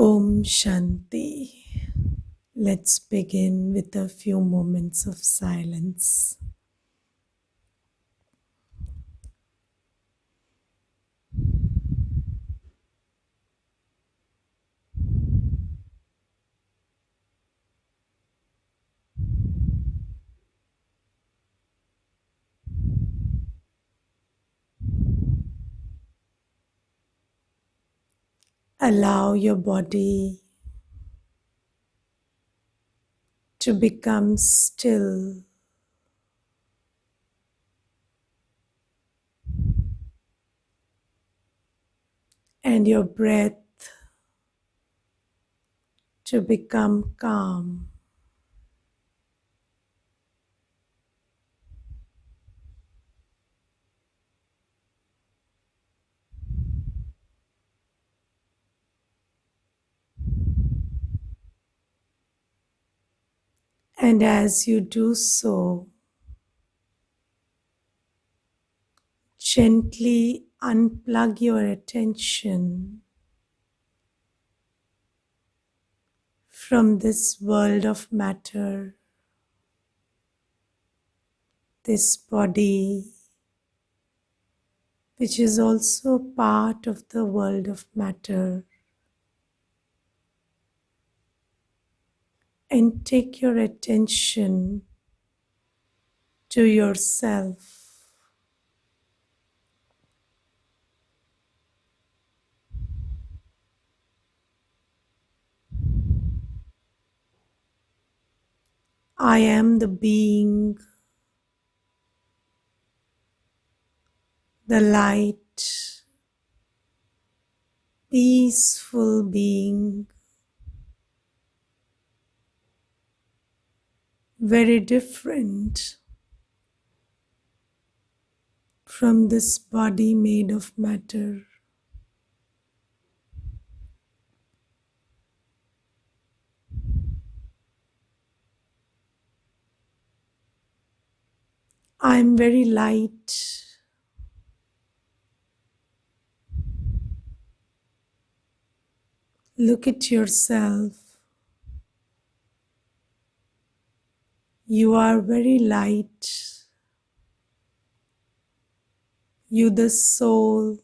Om Shanti. Let's begin with a few moments of silence. Allow your body to become still and your breath to become calm. And as you do so, gently unplug your attention from this world of matter, this body, which is also part of the world of matter, and take your attention to yourself. I am the being, the light, peaceful being, very different from this body made of matter. I am very light. Look at yourself. You are very light. You, the soul,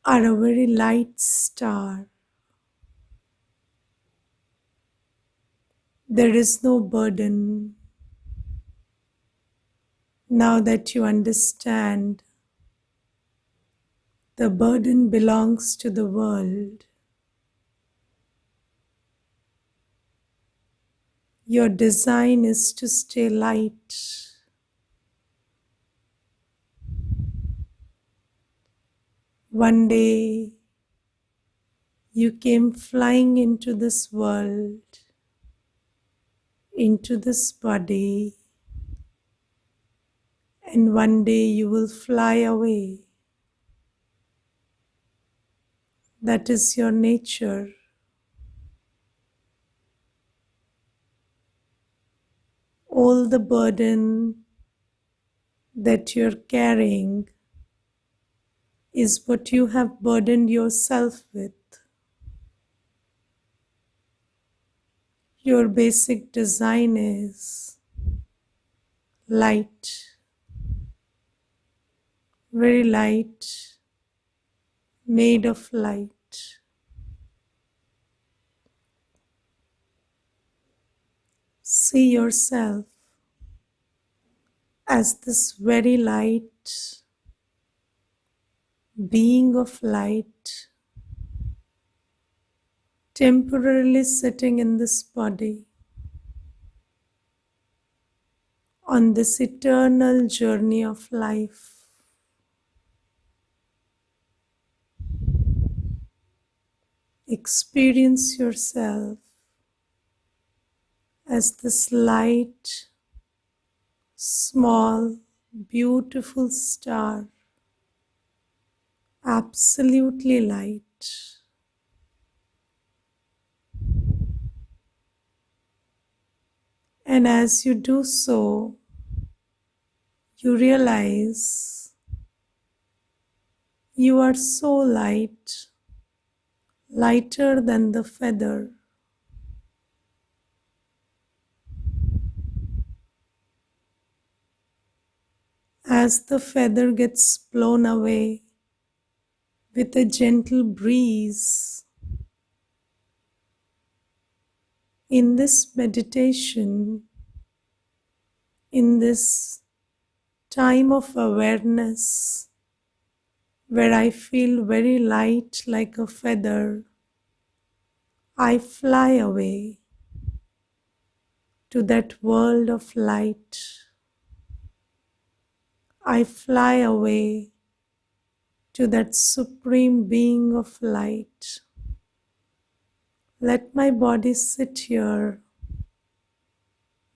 are a very light star. There is no burden. Now that you understand, the burden belongs to the world. Your design is to stay light. One day, you came flying into this world, into this body, and one day you will fly away. That is your nature. All the burden that you're carrying is what you have burdened yourself with. Your basic design is light, very light, made of light. See yourself as this very light being of light, temporarily sitting in this body on this eternal journey of life. Experience yourself as this light, small, beautiful star, absolutely light. And as you do so, you realize You are so light, lighter than the feather. As the feather gets blown away with a gentle breeze, in this meditation, in this time of awareness, where I feel very light like a feather, I fly away to that world of light. I fly away to that supreme being of light. Let my body sit here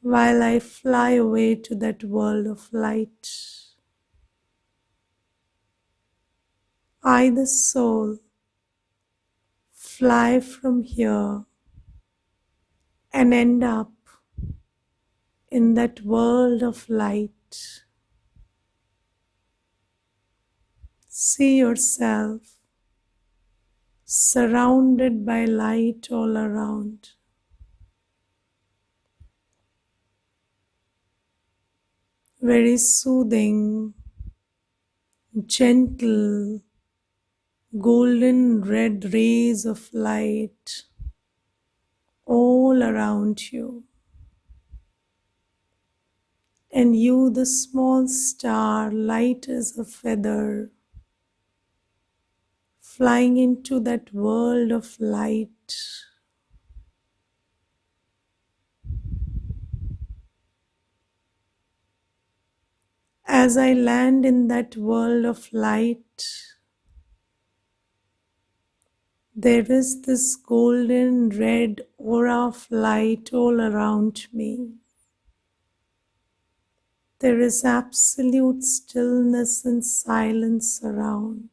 while I fly away to that world of light. I, the soul, fly from here and end up in that world of light. See yourself surrounded by light all around. Very soothing, gentle, golden red rays of light all around you. And you, the small star, light as a feather, flying into that world of light. As I land in that world of light, there is this golden red aura of light all around me. There is absolute stillness and silence around.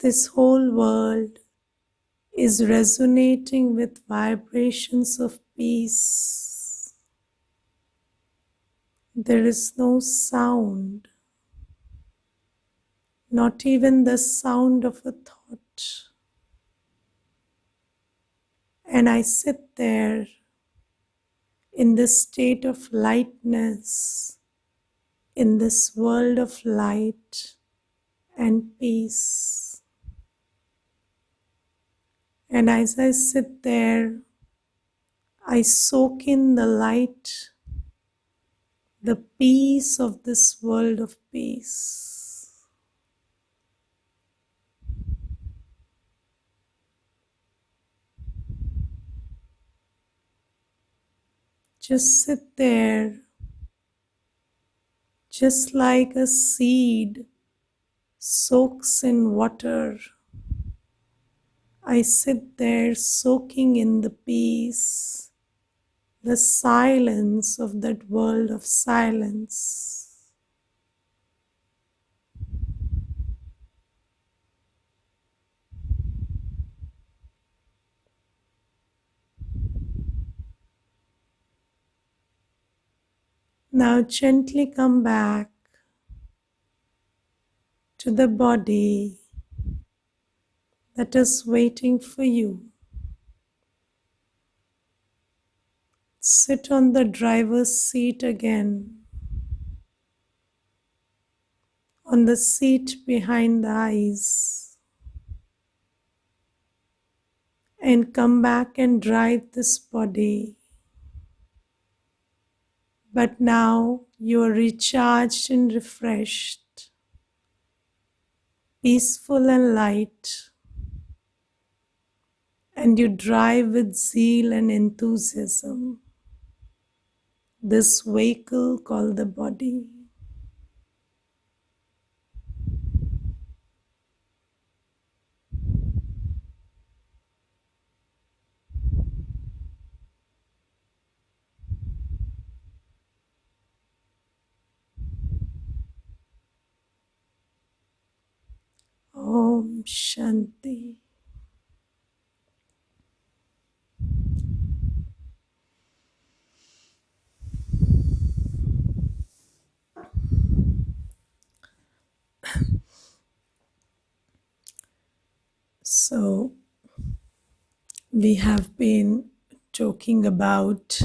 This whole world is resonating with vibrations of peace. There is no sound, not even the sound of a thought. And I sit there in this state of lightness, in this world of light and peace. And as I sit there, I soak in the light, the peace of this world of peace. Just sit there, just like a seed soaks in water. I sit there soaking in the peace, the silence of that world of silence. Now gently come back to the body that is waiting for you. Sit on the driver's seat again, on the seat behind the eyes, and come back and drive this body. But now you are recharged and refreshed, peaceful and light, and you drive with zeal and enthusiasm this vehicle called the body. Om Shanti. So, we have been talking about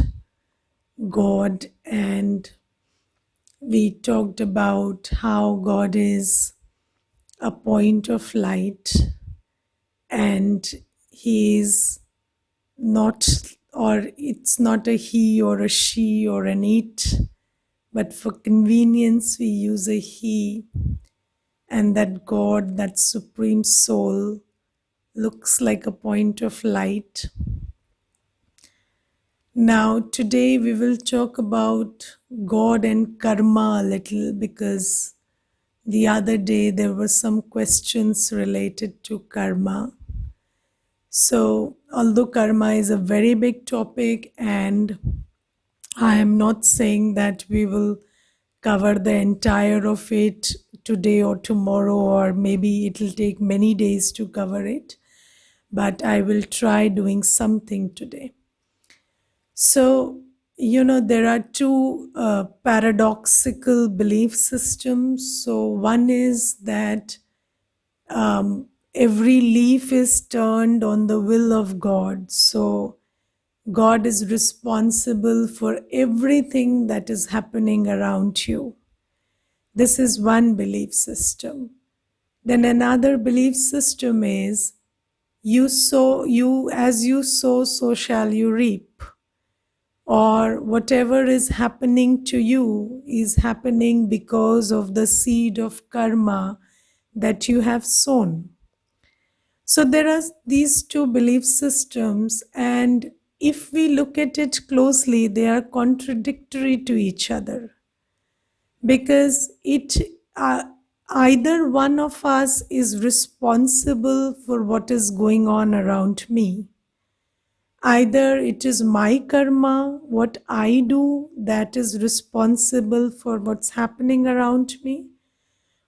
God, and we talked about how God is a point of light, and He is not, or it's not a he or a she or an it, but for convenience we use a he, and that God, that supreme soul, looks like a point of light. Now, today we will talk about God and karma a little, because the other day there were some questions related to karma. So, although karma is a very big topic, and I am not saying that we will cover the entire of it today or tomorrow, or maybe it will take many days to cover it, but I will try doing something today. So, there are two paradoxical belief systems. So, one is that every leaf is turned on the will of God. So, God is responsible for everything that is happening around you. This is one belief system. Then another belief system is as you sow, so shall you reap. Or whatever is happening to you is happening because of the seed of karma that you have sown. So there are these two belief systems, and if we look at it closely, they are contradictory to each other, because either one of us is responsible for what is going on around me. Either it is my karma, what I do, that is responsible for what's happening around me,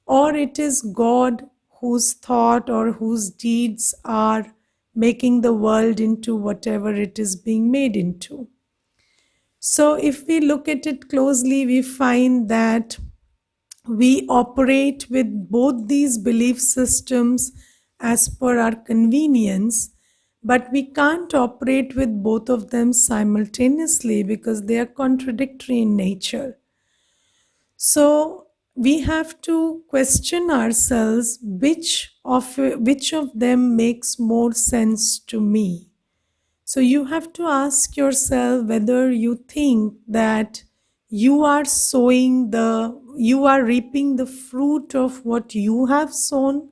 or it is God whose thought or whose deeds are making the world into whatever it is being made into. So, if we look at it closely, we find that we operate with both these belief systems as per our convenience, but we can't operate with both of them simultaneously because they are contradictory in nature. So we have to question ourselves, which of them makes more sense to me. So you have to ask yourself whether you think that you are reaping the fruit of what you have sown,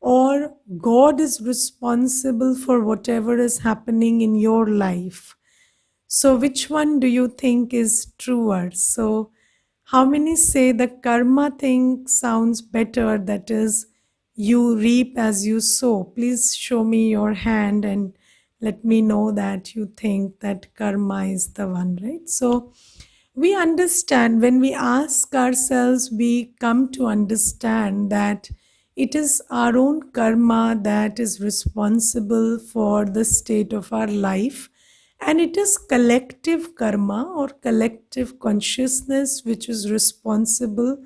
or God is responsible for whatever is happening in your life. So which one do you think is truer? So how many say the karma thing sounds better? That is, you reap as you sow. Please show me your hand and let me know that you think that karma is the one, right? So we understand, when we ask ourselves, we come to understand that it is our own karma that is responsible for the state of our life, and it is collective karma or collective consciousness which is responsible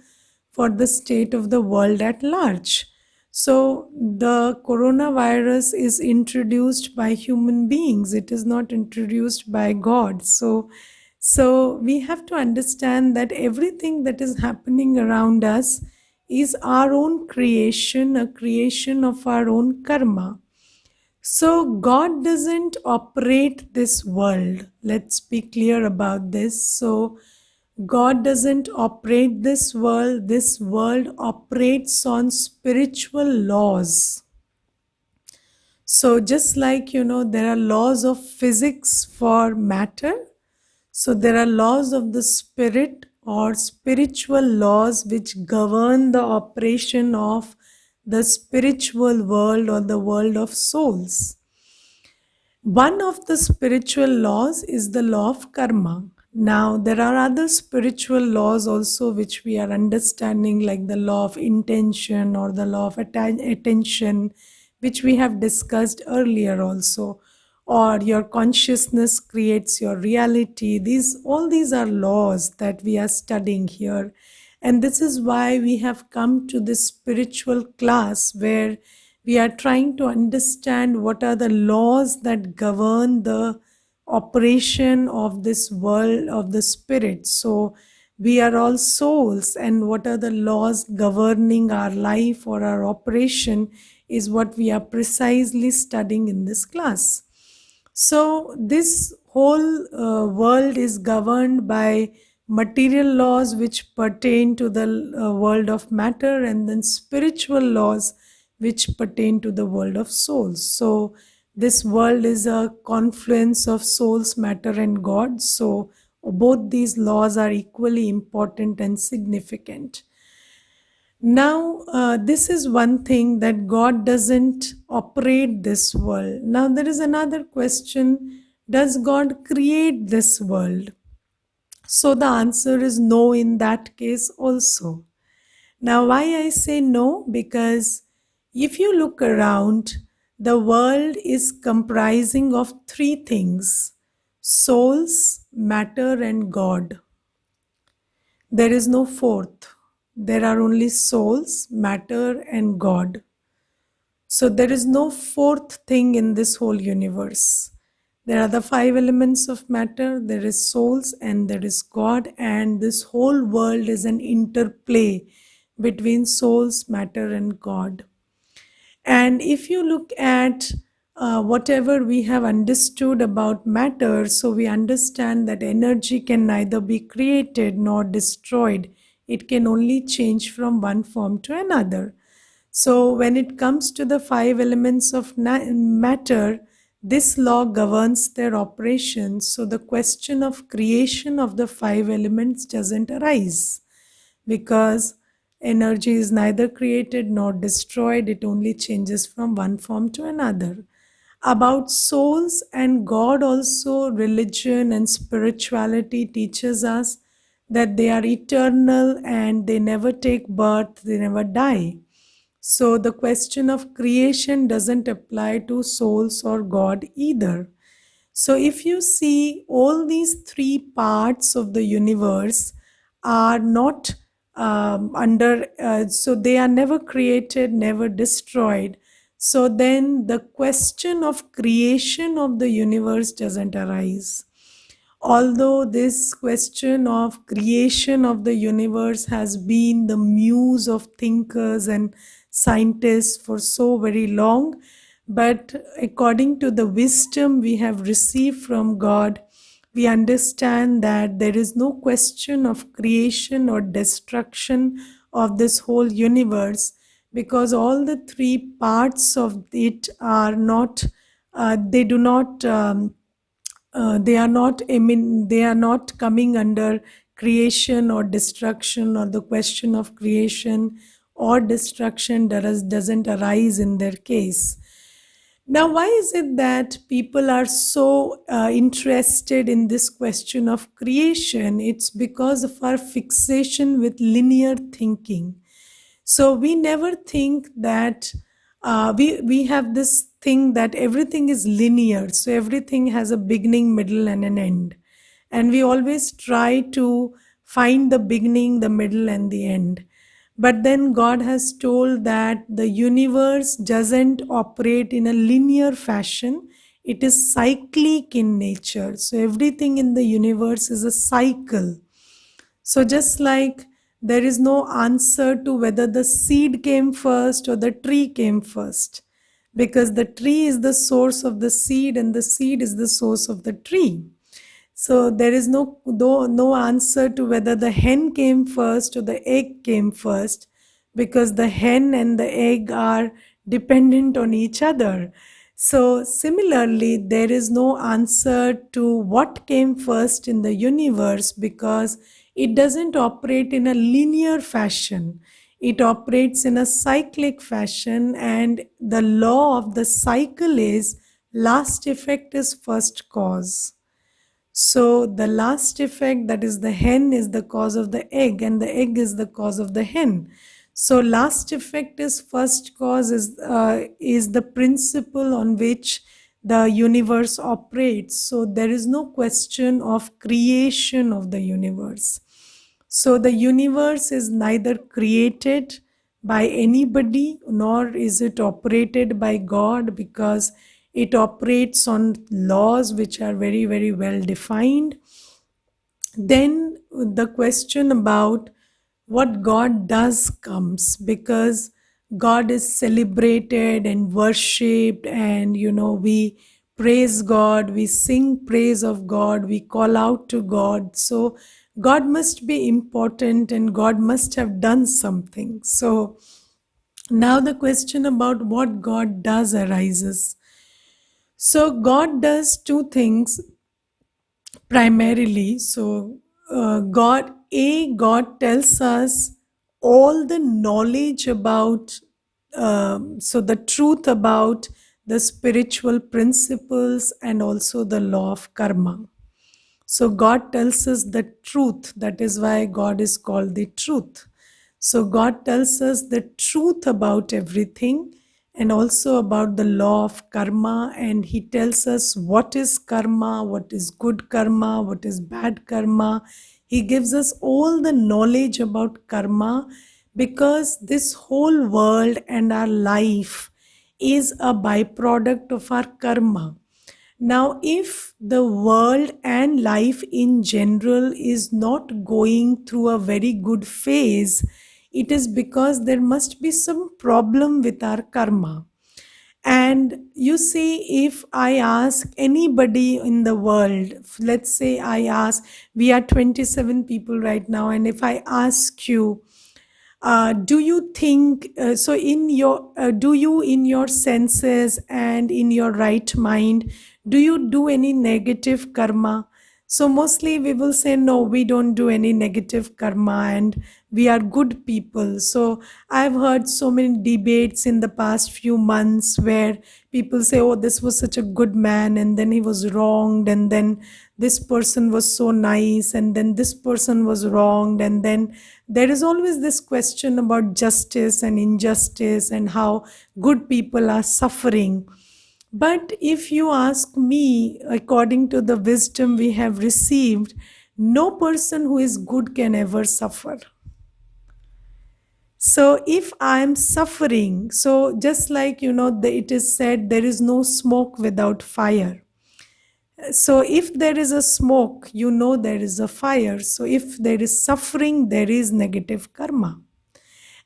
for the state of the world at large. So, the coronavirus is introduced by human beings, it is not introduced by God. So we have to understand that everything that is happening around us is our own creation, a creation of our own karma. So God doesn't operate this world. Let's be clear about this. So God doesn't operate this world. This world operates on spiritual laws. So just like, there are laws of physics for matter, so there are laws of the spirit or spiritual laws which govern the operation of the spiritual world or the world of souls. One of the spiritual laws is the law of karma. Now, there are other spiritual laws also which we are understanding, like the law of intention or the law of attention, which we have discussed earlier also, or your consciousness creates your reality. All these are laws that we are studying here. And this is why we have come to this spiritual class where we are trying to understand what are the laws that govern the operation of this world of the spirit. So, we are all souls, and what are the laws governing our life or our operation is what we are precisely studying in this class. So, this whole world is governed by material laws which pertain to the world of matter, and then spiritual laws which pertain to the world of souls. So, this world is a confluence of souls, matter, and God. So, both these laws are equally important and significant. Now, this is one thing that God doesn't operate this world. Now, there is another question: does God create this world? So, the answer is no in that case also. Now, why I say no? Because if you look around, the world is comprising of three things: souls, matter, and God. There is no fourth. There are only souls, matter, and God. So there is no fourth thing in this whole universe. There are the five elements of matter, there is souls, and there is God, and this whole world is an interplay between souls, matter, and God. And if you look at whatever we have understood about matter, so we understand that energy can neither be created nor destroyed. It can only change from one form to another. So, when it comes to the five elements of matter, this law governs their operations. So, the question of creation of the five elements doesn't arise because energy is neither created nor destroyed, it only changes from one form to another. About souls and God, also, religion and spirituality teaches us that they are eternal and they never take birth, they never die. So the question of creation doesn't apply to souls or God either. So if you see, all these three parts of the universe are not so they are never created, never destroyed. So then the question of creation of the universe doesn't arise. Although this question of creation of the universe has been the muse of thinkers and scientists for so very long, but according to the wisdom we have received from God, we understand that there is no question of creation or destruction of this whole universe, because all the three parts of it are not, they do not. They are not coming under creation or destruction, or the question of creation or destruction doesn't arise in their case. Now, why is it that people are so interested in this question of creation? It's because of our fixation with linear thinking. So we never think that we have this thing that everything is linear. So everything has a beginning, middle, and an end. And we always try to find the beginning, the middle, and the end. But then God has told that the universe doesn't operate in a linear fashion. It is cyclic in nature. So everything in the universe is a cycle. So, just like there is no answer to whether the seed came first or the tree came first, because the tree is the source of the seed and the seed is the source of the tree. So there is no answer to whether the hen came first or the egg came first, because the hen and the egg are dependent on each other. So similarly, there is no answer to what came first in the universe, because it doesn't operate in a linear fashion. It operates in a cyclic fashion, and the law of the cycle is last effect is first cause. So the last effect, that is the hen, is the cause of the egg, and the egg is the cause of the hen. So last effect is first cause is the principle on which the universe operates. So there is no question of creation of the universe. So the universe is neither created by anybody nor is it operated by God, because it operates on laws which are very, very well defined. Then the question about what God does comes, because God is celebrated and worshipped, and we praise God, we sing praise of God, we call out to God. So God must be important and God must have done something. So now the question about what God does arises. So God does two things primarily. So God tells us all the knowledge about, so the truth about the spiritual principles and also the law of karma. So God tells us the truth. That is why God is called the truth. So God tells us the truth about everything and also about the law of karma. And He tells us what is karma, what is good karma, what is bad karma. He gives us all the knowledge about karma, because this whole world and our life is a byproduct of our karma. Now, if the world and life in general is not going through a very good phase, it is because there must be some problem with our karma. And you see, if I ask anybody in the world, let's say I ask, we are 27 people right now, and if I ask you, do you think so in your do you in your senses and in your right mind, do you do any negative karma? So mostly we will say no, we don't do any negative karma and we are good people. So I've heard so many debates in the past few months where people say, oh, this was such a good man and then he was wronged, and then this person was so nice and then this person was wronged, and then there is always this question about justice and injustice and how good people are suffering. But if you ask me, according to the wisdom we have received, no person who is good can ever suffer. So if I am suffering, so just like it is said, there is no smoke without fire. So if there is a smoke, there is a fire. So if there is suffering, there is negative karma.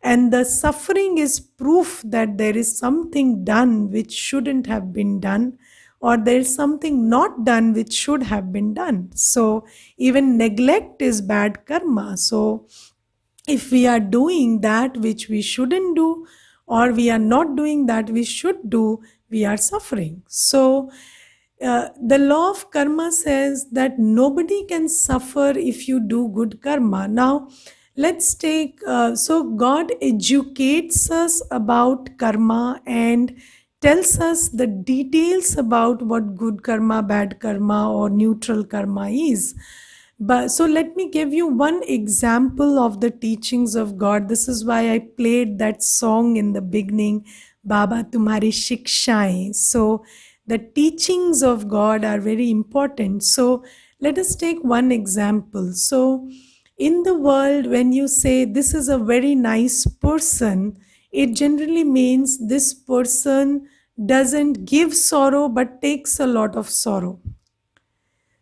And the suffering is proof that there is something done which shouldn't have been done, or there is something not done which should have been done. So even neglect is bad karma. So if we are doing that which we shouldn't do, or we are not doing that we should do, we are suffering. So the law of karma says that nobody can suffer if you do good karma. Now, let's take, so God educates us about karma and tells us the details about what good karma, bad karma, or neutral karma is. But so let me give you one example of the teachings of God. This is why I played that song in the beginning, Baba Tumhari Shikshaएं. So the teachings of God are very important. So let us take one example. So in the world, when you say this is a very nice person, it generally means this person doesn't give sorrow but takes a lot of sorrow.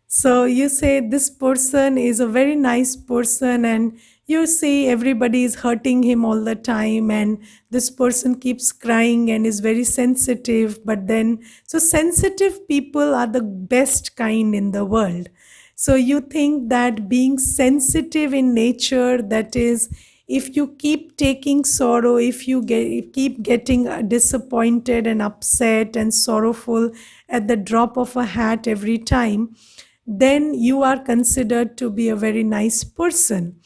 So you say this person is a very nice person, and you see everybody is hurting him all the time, and this person keeps crying and is very sensitive. But then, so sensitive people are the best kind in the world. So you think that being sensitive in nature, that is, if you keep taking sorrow, if you keep getting disappointed and upset and sorrowful at the drop of a hat every time, then you are considered to be a very nice person.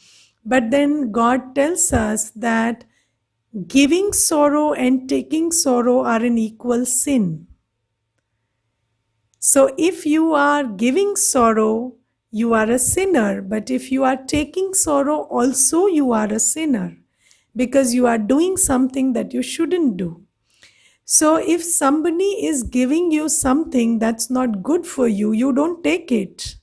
But then God tells us that giving sorrow and taking sorrow are an equal sin. So if you are giving sorrow, you are a sinner. But if you are taking sorrow, also you are a sinner, because you are doing something that you shouldn't do. So if somebody is giving you something that's not good for you, you don't take it.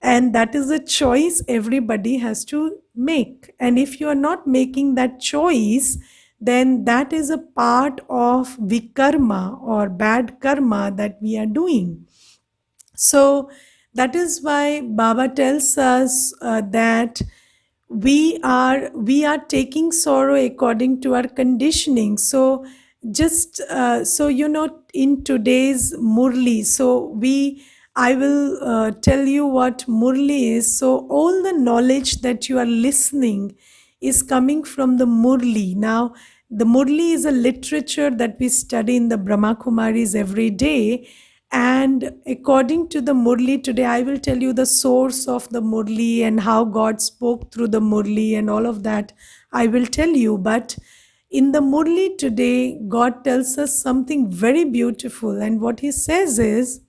And that is a choice everybody has to make. And if you are not making that choice, then that is a part of vikarma or bad karma that we are doing. So that is why Baba tells us that we are taking sorrow according to our conditioning. So just in today's murli, so we I will tell you what murli is. So all the knowledge that you are listening is coming from the murli. Now the murli is a literature that we study in the Brahma Kumaris every day. And according to the Murli today, I will tell you the source of the Murli and how God spoke through the Murli and all of that. I will tell you. But in the Murli today, God tells us something very beautiful. And what He says is,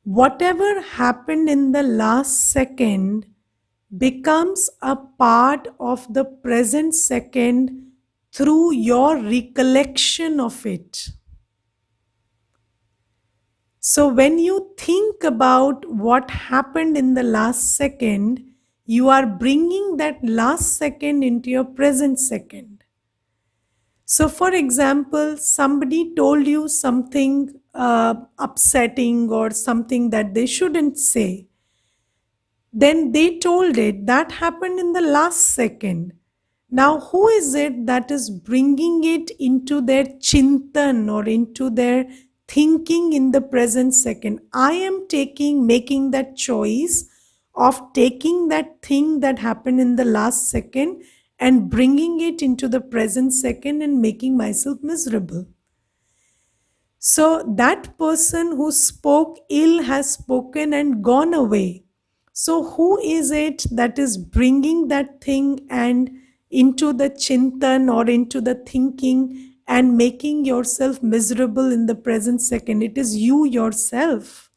whatever happened in the last second becomes a part of the present second through your recollection of it. So, when you think about what happened in the last second, you are bringing that last second into your present second. So, for example, somebody told you something upsetting or something that they shouldn't say. Then they told it. That happened in the last second. Now, who is it that is bringing it into their chintan or into their thinking in the present second? I am making that choice of taking that thing that happened in the last second and bringing it into the present second and making myself miserable. So that person who spoke ill has spoken and gone away. So who is it that is bringing that thing and into the chintan or into the thinking and making yourself miserable in the present second? It is you yourself.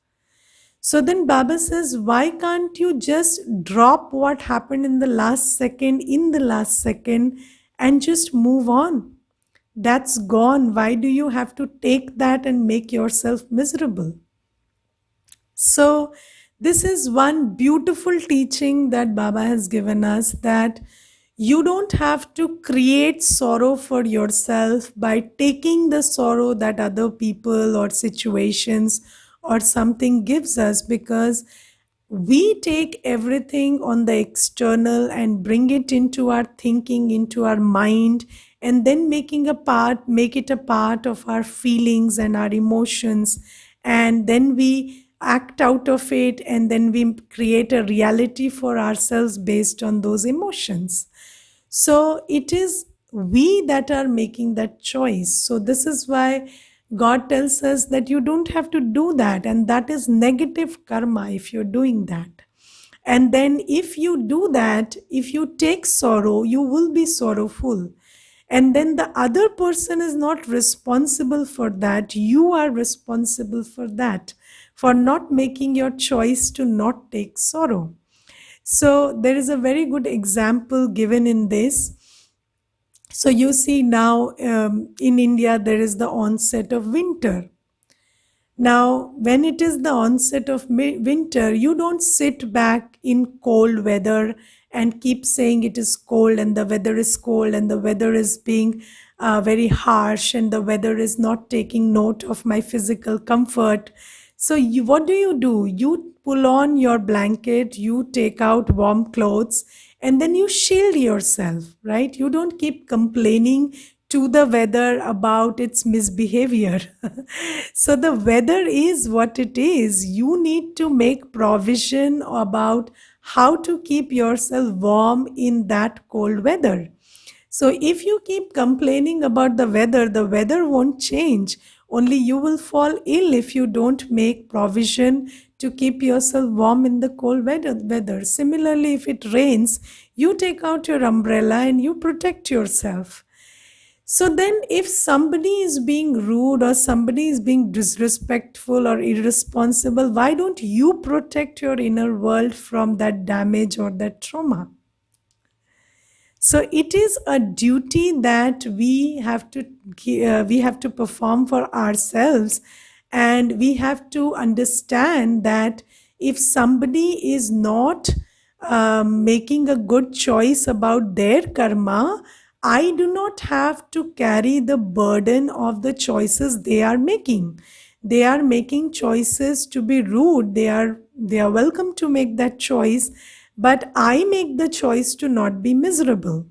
So then Baba says, why can't you just drop what happened in the last second and just move on? That's gone. Why do you have to take that and make yourself miserable? So, this is one beautiful teaching that Baba has given us, that you don't have to create sorrow for yourself by taking the sorrow that other people or situations or something gives us, because we take everything on the external and bring it into our thinking, into our mind, and then make it a part of our feelings and our emotions, and then we act out of it, and then we create a reality for ourselves based on those emotions. So it is we that are making that choice. So this is why God tells us that you don't have to do that, and that is negative karma if you're doing that. And then if you do that, if you take sorrow, you will be sorrowful. And then the other person is not responsible for that. You are responsible for that, for not making your choice to not take sorrow. So there is a very good example given in this. So you see now in India, there is the onset of winter. Now, when it is the onset of winter, you don't sit back in cold weather and keep saying it is cold and the weather is cold and the weather is being very harsh and the weather is not taking note of my physical comfort. So, what do? You pull on your blanket, you take out warm clothes, and then you shield yourself, right? You don't keep complaining to the weather about its misbehavior. So the weather is what it is. You need to make provision about how to keep yourself warm in that cold weather. So if you keep complaining about the weather won't change. Only you will fall ill if you don't make provision to keep yourself warm in the cold weather. Similarly, if it rains, you take out your umbrella and you protect yourself. So then, if somebody is being rude or somebody is being disrespectful or irresponsible, why don't you protect your inner world from that damage or that trauma? So it is a duty that we have to perform for ourselves, and we have to understand that If somebody is not making a good choice about their karma, I do not have to carry the burden of the choices they are making. They are making choices to be rude. They are welcome to make that choice, but I make the choice to not be miserable.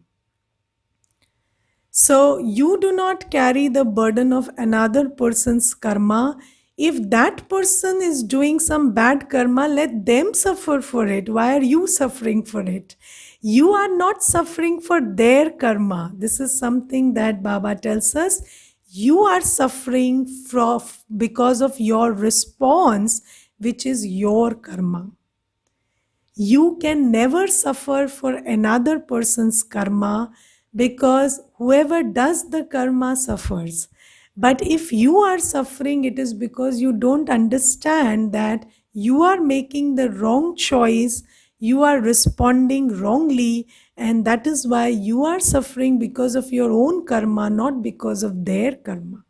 So you do not carry the burden of another person's karma. If that person is doing some bad karma, let them suffer for it. Why are you suffering for it? You are not suffering for their karma. This is something that Baba tells us. You are suffering because of your response, which is your karma. You can never suffer for another person's karma, because whoever does the karma suffers. But if you are suffering, it is because you don't understand that you are making the wrong choice, you are responding wrongly, and that is why you are suffering because of your own karma, not because of their karma.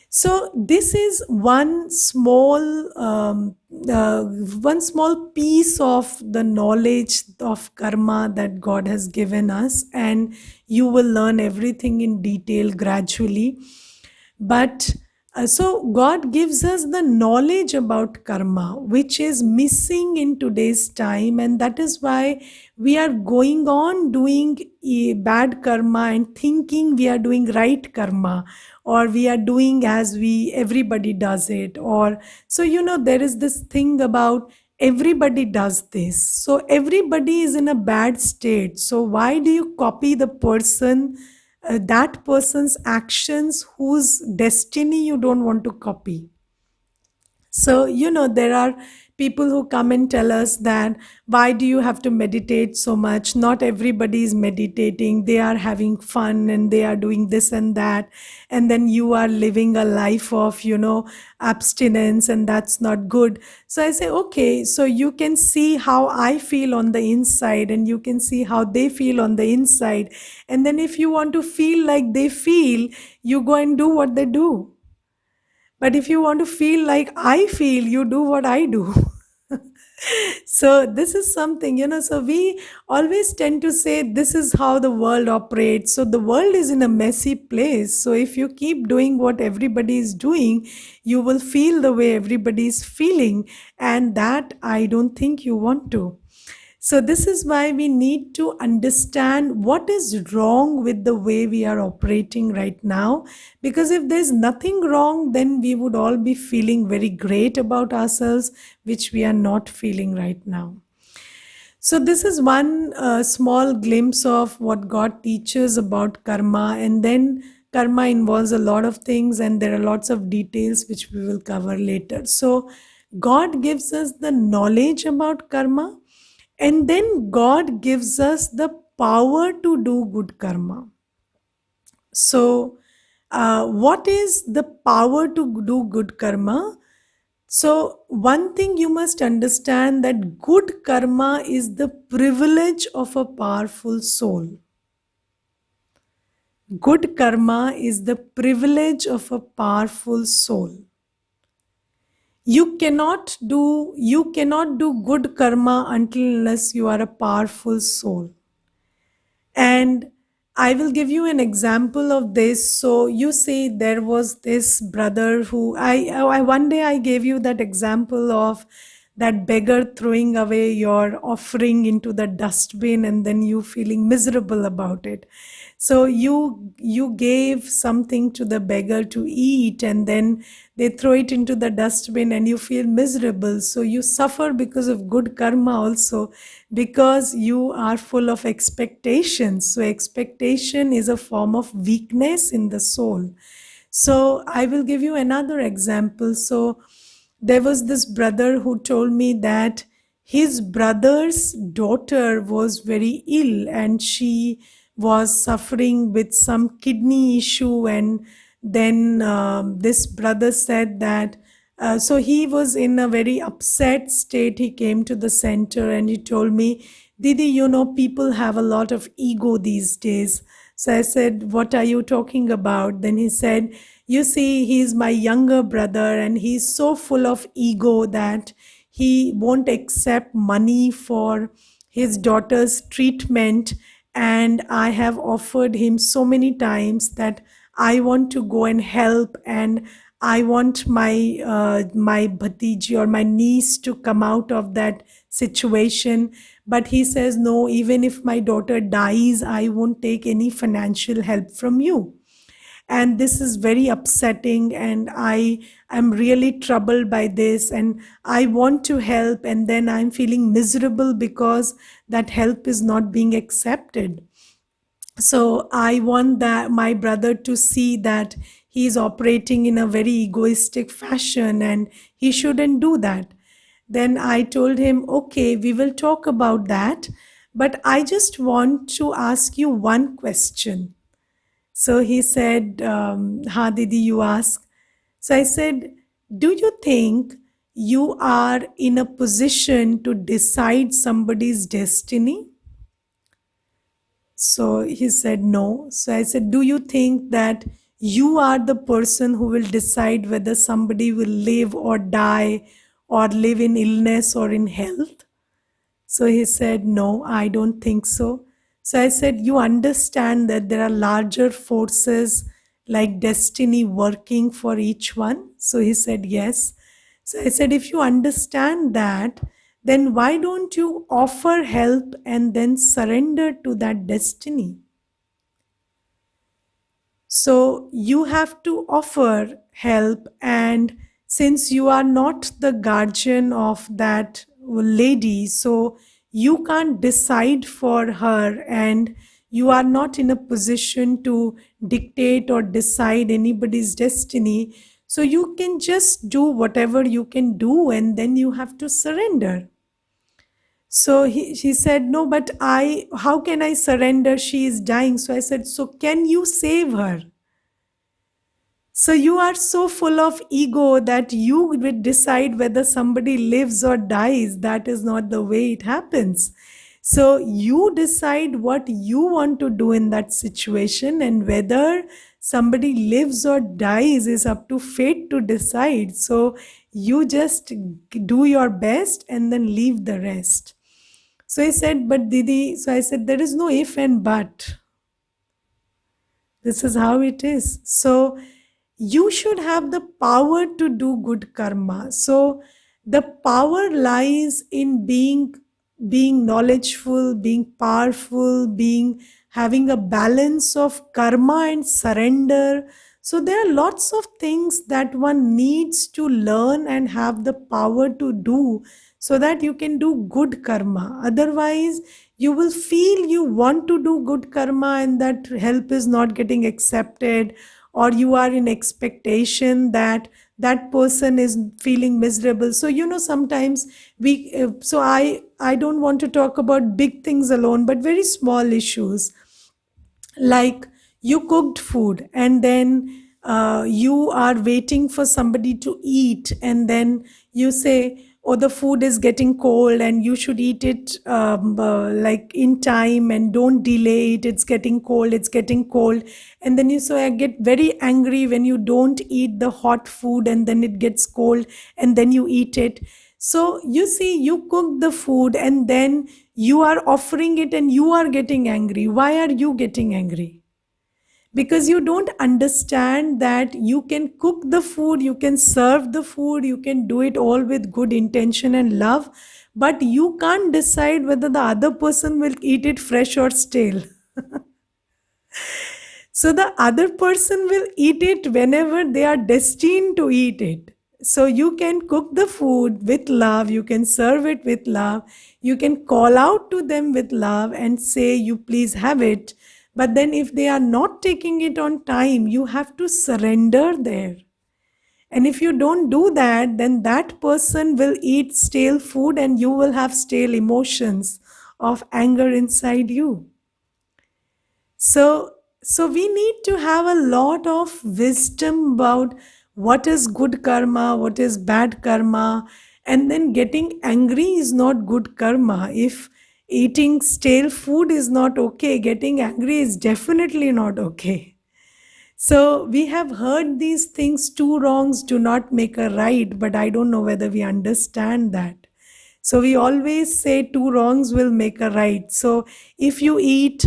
So this is uh, one small piece of the knowledge of karma that God has given us, and you will learn everything in detail gradually. But so God gives us the knowledge about karma, which is missing in today's time, and that is why we are going on doing bad karma and thinking we are doing right karma, or we are doing as we everybody does it. Or so there is this thing about everybody does this, so everybody is in a bad state, so why do you copy the person, that person's actions whose destiny you don't want to copy? So, there are people who come and tell us that, why do you have to meditate so much? Not everybody is meditating. They are having fun and they are doing this and that. And then you are living a life of, abstinence, and that's not good. So I say, okay, so you can see how I feel on the inside, and you can see how they feel on the inside. And then if you want to feel like they feel, you go and do what they do. But if you want to feel like I feel, you do what I do. So this is something, so we always tend to say this is how the world operates. So the world is in a messy place. So if you keep doing what everybody is doing, you will feel the way everybody is feeling. And that I don't think you want to. So, this is why we need to understand what is wrong with the way we are operating right now. Because if there's nothing wrong, then we would all be feeling very great about ourselves, which we are not feeling right now. So, this is one small glimpse of what God teaches about karma. And then karma involves a lot of things, and there are lots of details which we will cover later. So, God gives us the knowledge about karma, and then God gives us the power to do good karma. So, what is the power to do good karma? So, one thing you must understand, that good karma is the privilege of a powerful soul. Good karma is the privilege of a powerful soul. You cannot do good karma until unless you are a powerful soul. And I will give you an example of this. So you see, there was this brother who I one day I gave you that example of that beggar throwing away your offering into the dustbin, and then you feeling miserable about it. So you gave something to the beggar to eat, and then they throw it into the dustbin and you feel miserable. So you suffer because of good karma also, because you are full of expectations. So expectation is a form of weakness in the soul. So I will give you another example. So there was this brother who told me that his brother's daughter was very ill, and she was suffering with some kidney issue. And then this brother said that, so he was in a very upset state. He came to the center and he told me, Didi, people have a lot of ego these days. So I said, what are you talking about? Then he said, you see, he's my younger brother and he's so full of ego that he won't accept money for his daughter's treatment. And I have offered him so many times that I want to go and help, and I want my bhatiji or my niece to come out of that situation. But he says, no, even if my daughter dies, I won't take any financial help from you. And this is very upsetting, and I am really troubled by this, and I want to help, and then I'm feeling miserable because that help is not being accepted. So I want that my brother to see that he is operating in a very egoistic fashion, and he shouldn't do that. Then I told him, okay, we will talk about that, but I just want to ask you one question. So he said, ha didi, you ask. So I said, do you think you are in a position to decide somebody's destiny? So he said, no. So I said, do you think that you are the person who will decide whether somebody will live or die, or live in illness or in health? So he said, no, I don't think so. So I said, you understand that there are larger forces like destiny working for each one? So he said, yes. So I said, if you understand that, then why don't you offer help and then surrender to that destiny? So you have to offer help, and since you are not the guardian of that lady, so you can't decide for her, and you are not in a position to dictate or decide anybody's destiny. So you can just do whatever you can do, and then you have to surrender. So she said, no, but how can I surrender? She is dying. So I said, so can you save her? So you are so full of ego that you would decide whether somebody lives or dies. That is not the way it happens. So you decide what you want to do in that situation, and whether somebody lives or dies is up to fate to decide. So you just do your best and then leave the rest. So he said, but Didi, so I said, there is no if and but. This is how it is. So you should have the power to do good karma. So the power lies in being knowledgeful, being powerful, being having a balance of karma and surrender. So there are lots of things that one needs to learn and have the power to do, so that you can do good karma. Otherwise, you will feel you want to do good karma and that help is not getting accepted, or you are in expectation that that person is feeling miserable. So sometimes we so I don't want to talk about big things alone, but very small issues, like you cooked food, and then you are waiting for somebody to eat, and then you say, oh, the food is getting cold and you should eat it like in time, and don't delay it, it's getting cold, it's getting cold. And then you say, I get very angry when you don't eat the hot food and then it gets cold and then you eat it. So you see, you cook the food and then you are offering it and you are getting angry. Why are you getting angry? Because you don't understand that you can cook the food, you can serve the food, you can do it all with good intention and love, but you can't decide whether the other person will eat it fresh or stale. So the other person will eat it whenever they are destined to eat it. So you can cook the food with love, you can serve it with love, you can call out to them with love and say, you please have it. But then if they are not taking it on time, you have to surrender there. And if you don't do that, then that person will eat stale food and you will have stale emotions of anger inside you. So we need to have a lot of wisdom about what is good karma, what is bad karma, and then getting angry is not good karma. If eating stale food is not okay, getting angry is definitely not okay. So we have heard these things, two wrongs do not make a right, but I don't know whether we understand that. So we always say two wrongs will make a right. So if you eat,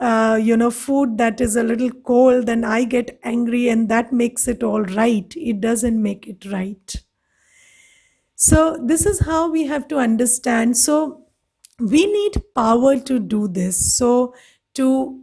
food that is a little cold, then I get angry and that makes it all right. It doesn't make it right. So this is how we have to understand. So we need power to do this. So to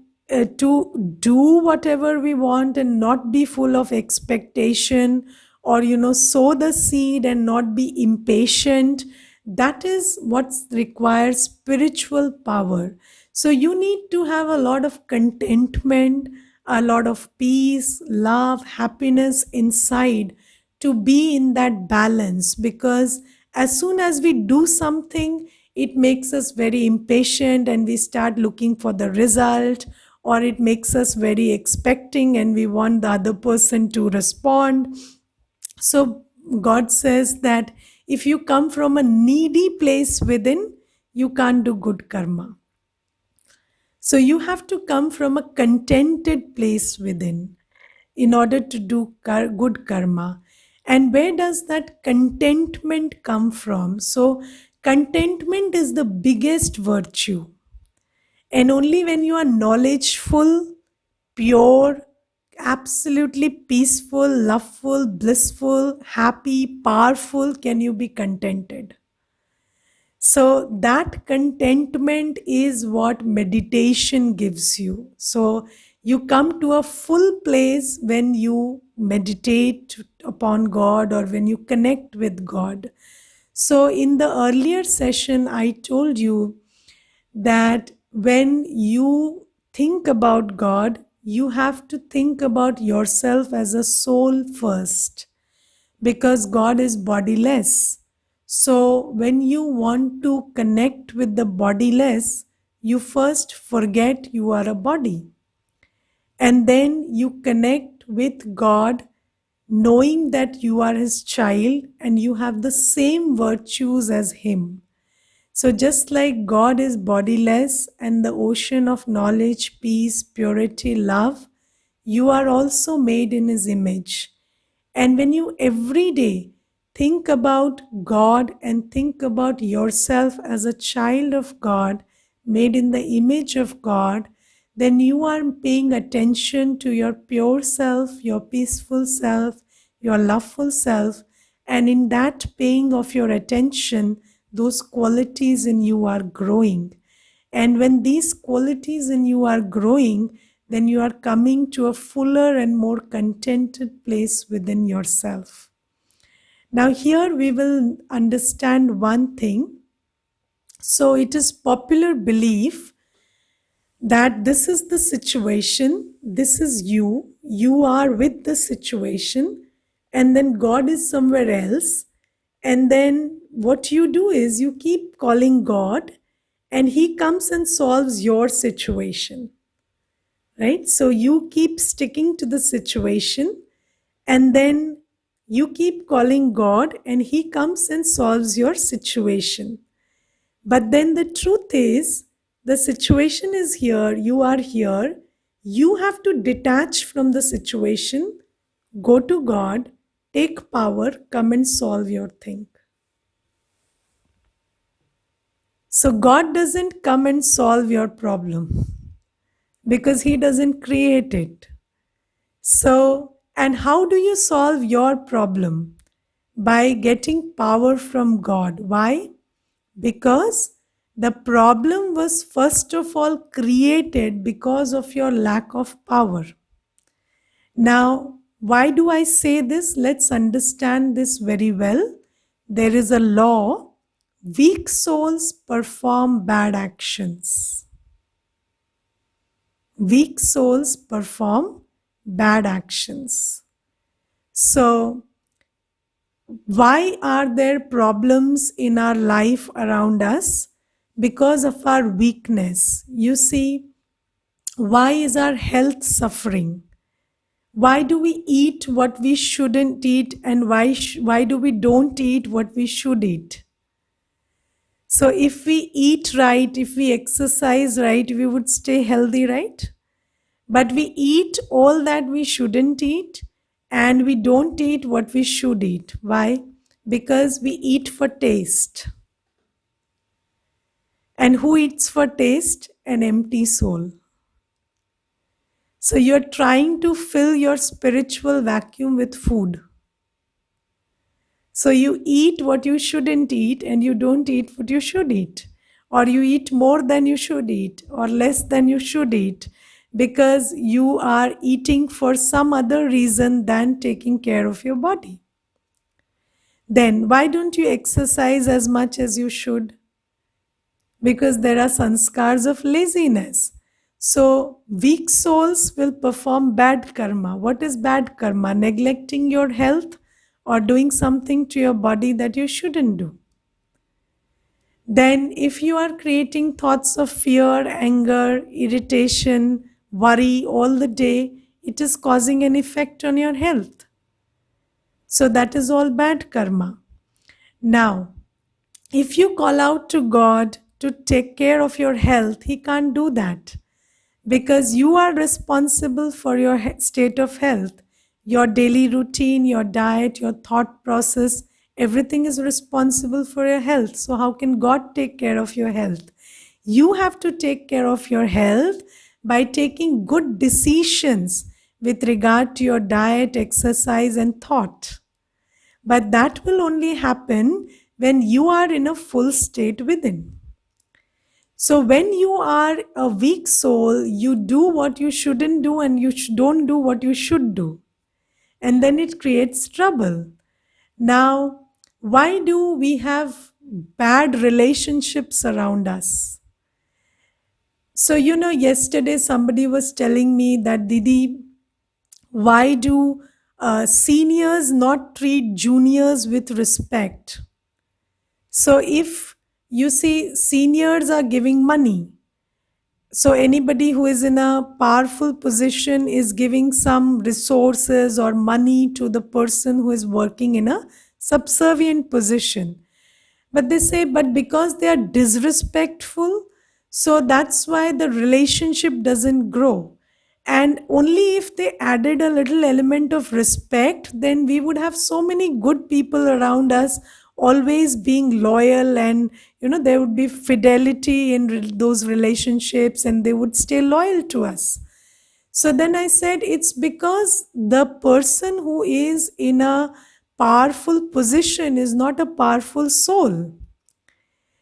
do whatever we want and not be full of expectation, or sow the seed and not be impatient, that is what requires spiritual power. So you need to have a lot of contentment, a lot of peace, love, happiness inside, to be in that balance, because as soon as we do something, it makes us very impatient and we start looking for the result, or it makes us very expecting and we want the other person to respond. So God says that if you come from a needy place within, you can't do good karma. So you have to come from a contented place within in order to do good karma. And where does that contentment come from? So, contentment is the biggest virtue. And only when you are knowledgeful, pure, absolutely peaceful, loveful, blissful, happy, powerful, can you be contented. So, that contentment is what meditation gives you. So, you come to a full place when you meditate upon God or when you connect with God. So, in the earlier session, I told you that when you think about God, you have to think about yourself as a soul first, because God is bodiless. So, when you want to connect with the bodiless, you first forget you are a body. And then you connect with God, knowing that you are His child and you have the same virtues as Him. So, just like God is bodiless and the ocean of knowledge, peace, purity, love, you are also made in His image. And when you every day think about God and think about yourself as a child of God, made in the image of God, then you are paying attention to your pure self, your peaceful self, your loveful self. And in that paying of your attention, those qualities in you are growing. And when these qualities in you are growing, then you are coming to a fuller and more contented place within yourself. Now, here we will understand one thing. So, it is popular belief that this is the situation, this is you are with the situation, and then God is somewhere else. And then what you do is you keep calling God, and He comes and solves your situation, right? So you keep sticking to the situation, and then you keep calling God, and He comes and solves your situation. But then the truth is, the situation is here, you are here. You have to detach from the situation, go to God, take power, come and solve your thing. So God doesn't come and solve your problem because He doesn't create it. So, and how do you solve your problem? By getting power from God. Why? Because the problem was first of all created because of your lack of power. Now, why do I say this? Let's understand this very well. There is a law: weak souls perform bad actions. Weak souls perform bad actions. So, why are there problems in our life around us? Because of our weakness. You see, why is our health suffering? Why do we eat what we shouldn't eat, and why do we don't eat what we should eat? So if we eat right, if we exercise right, we would stay healthy, right? But we eat all that we shouldn't eat, and we don't eat what we should eat. Why? Because we eat for taste. And who eats for taste? An empty soul. So you're trying to fill your spiritual vacuum with food. So you eat what you shouldn't eat and you don't eat what you should eat. Or you eat more than you should eat or less than you should eat because you are eating for some other reason than taking care of your body. Then why don't you exercise as much as you should? Because there are sanskars of laziness. So, weak souls will perform bad karma. What is bad karma? Neglecting your health or doing something to your body that you shouldn't do. Then, if you are creating thoughts of fear, anger, irritation, worry all the day, it is causing an effect on your health. So, that is all bad karma. Now, if you call out to God to take care of your health, He can't do that because you are responsible for your state of health. Your daily routine, your diet, your thought process, everything is responsible for your health. So, how can God take care of your health? You have to take care of your health by taking good decisions with regard to your diet, exercise, and thought. But that will only happen when you are in a full state within. So, when you are a weak soul, you do what you shouldn't do and you don't do what you should do. And then it creates trouble. Now, why do we have bad relationships around us? So, yesterday somebody was telling me that, Didi, why do seniors not treat juniors with respect? So if you see seniors are giving money, so anybody who is in a powerful position is giving some resources or money to the person who is working in a subservient position. But they say, but because they are disrespectful, so that's why the relationship doesn't grow. And only if they added a little element of respect, then we would have so many good people around us always being loyal, and there would be fidelity in those relationships and they would stay loyal to us. So then I said, it's because the person who is in a powerful position is not a powerful soul.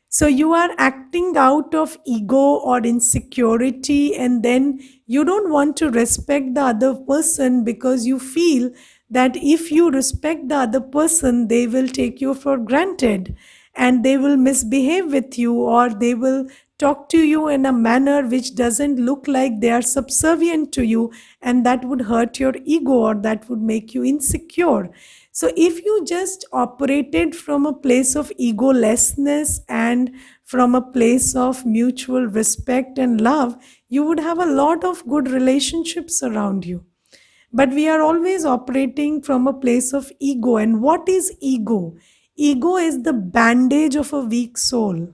So you are acting out of ego or insecurity, and then you don't want to respect the other person because you feel that if you respect the other person, they will take you for granted and they will misbehave with you, or they will talk to you in a manner which doesn't look like they are subservient to you, and that would hurt your ego or that would make you insecure. So, if you just operated from a place of egolessness and from a place of mutual respect and love, you would have a lot of good relationships around you. But we are always operating from a place of ego. And what is ego? Ego is the bandage of a weak soul.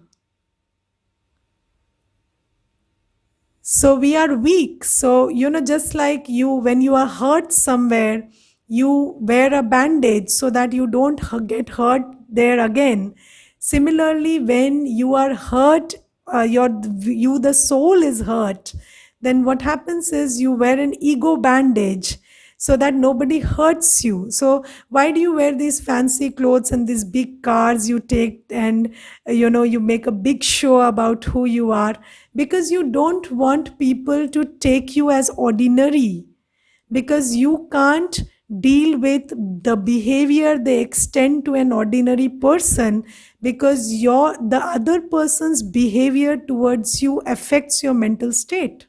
So we are weak. So, just like you, when you are hurt somewhere, you wear a bandage so that you don't get hurt there again. Similarly, when you are hurt, the soul is hurt, then what happens is you wear an ego bandage so that nobody hurts you. So why do you wear these fancy clothes and these big cars you take, and you make a big show about who you are? Because you don't want people to take you as ordinary, because you can't deal with the behavior they extend to an ordinary person, because the other person's behavior towards you affects your mental state.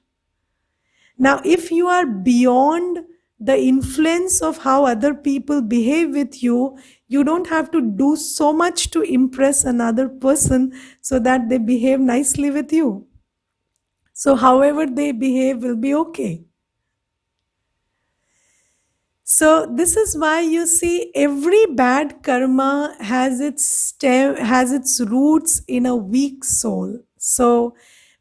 Now, if you are beyond the influence of how other people behave with you, you don't have to do so much to impress another person so that they behave nicely with you. So, however they behave will be okay. So this is why you see every bad karma has its roots in a weak soul. So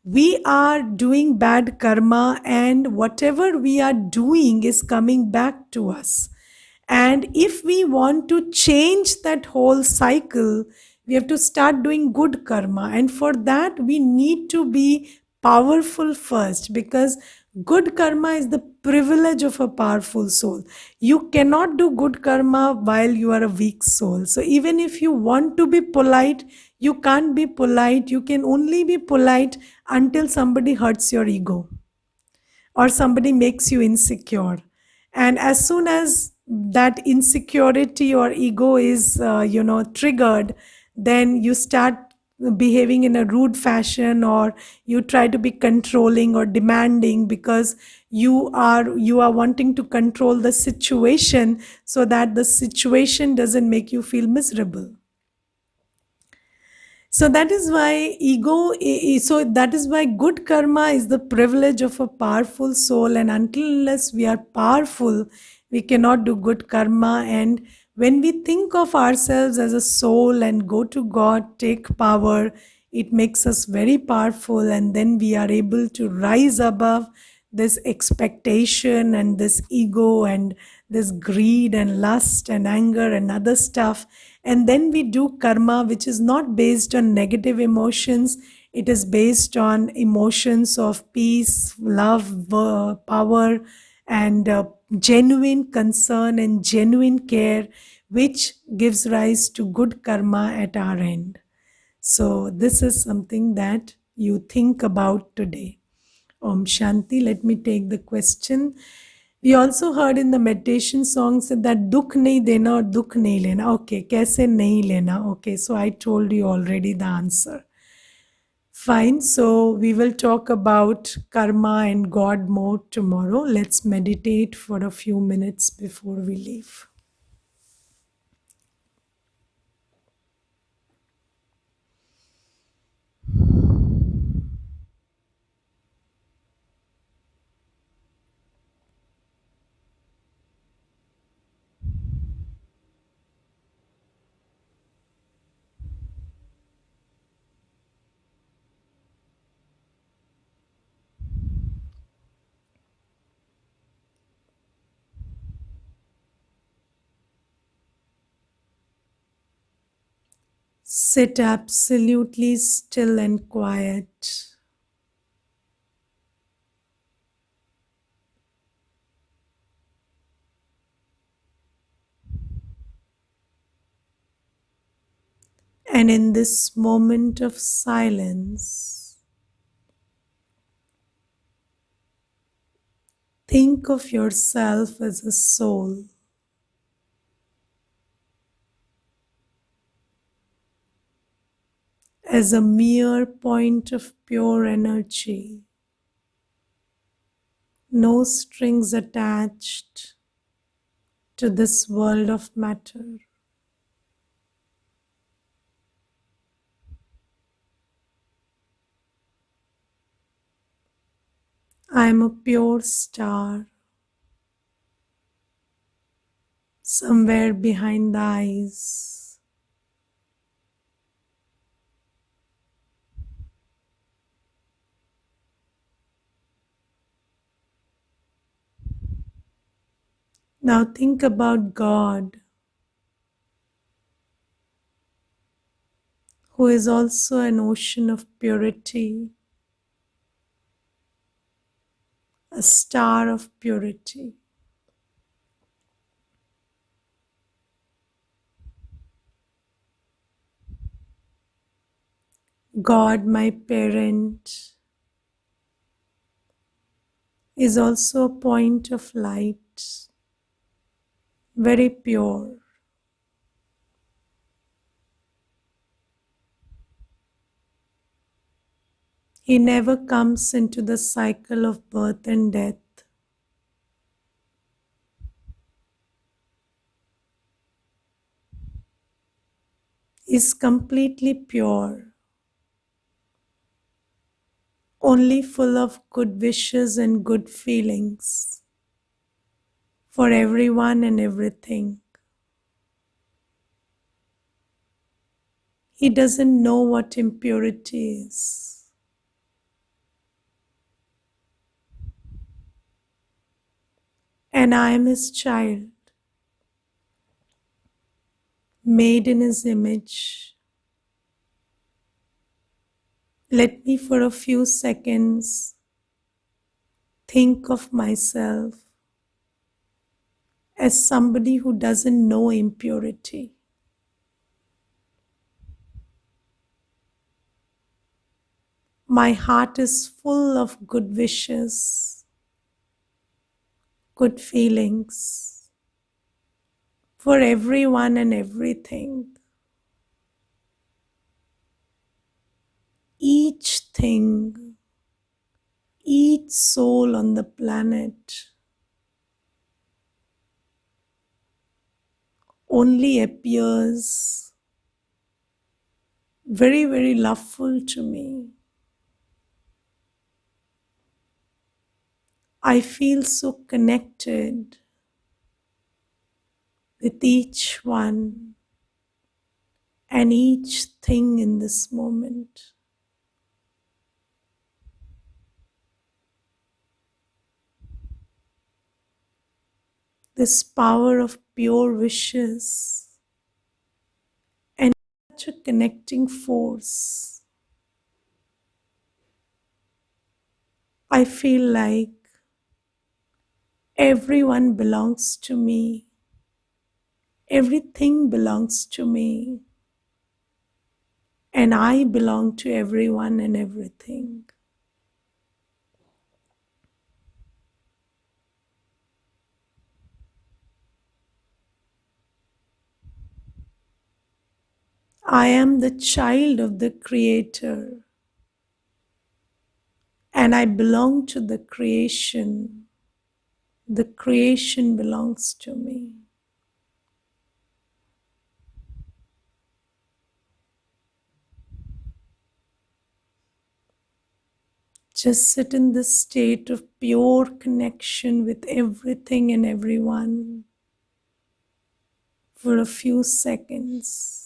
We are doing bad karma, and whatever we are doing is coming back to us. And if we want to change that whole cycle, we have to start doing good karma. And for that, we need to be powerful first, because good karma is the privilege of a powerful soul. You cannot do good karma while you are a weak soul. So even if you want to be polite, you can't be polite. You can only be polite until somebody hurts your ego or somebody makes you insecure. And as soon as that insecurity or ego is triggered, then you start behaving in a rude fashion, or you try to be controlling or demanding, because you are wanting to control the situation so that the situation doesn't make you feel miserable. So that is why so that is why good karma is the privilege of a powerful soul. And until unless we are powerful, we cannot do good karma. And when we think of ourselves as a soul and go to God, take power, it makes us very powerful. And then we are able to rise above this expectation and this ego and this greed and lust and anger and other stuff. And then we do karma, which is not based on negative emotions. It is based on emotions of peace, love, power, and genuine concern and genuine care, which gives rise to good karma at our end. So this is something that you think about today. Om Shanti. Let me take the question. We also heard in the meditation songs that dukh nahi dena or dukh nahi lena. Okay, kaise nahi lena? Okay, so I told you already the answer. Fine, so we will talk about karma and God more tomorrow. Let's meditate for a few minutes before we leave. Sit absolutely still and quiet. And in this moment of silence, think of yourself as a soul, as a mere point of pure energy, no strings attached to this world of matter. I am a pure star, somewhere behind the eyes. Now think about God, who is also an ocean of purity, a star of purity. God, my parent, is also a point of light, very pure. He never comes into the cycle of birth and death. He is completely pure, only full of good wishes and good feelings for everyone and everything. He doesn't know what impurity is. and I am His child, made in His image. Let me for a few seconds think of myself as somebody who doesn't know impurity. My heart is full of good wishes, good feelings for everyone and everything. Each thing, each soul on the planet only appears very, very loveful to me. I feel so connected with each one and each thing in this moment. This power of pure wishes and such a connecting force. I feel like everyone belongs to me. Everything belongs to me. And I belong to everyone and everything. I am the child of the Creator, and I belong to the creation. The creation belongs to me. Just sit in this state of pure connection with everything and everyone for a few seconds.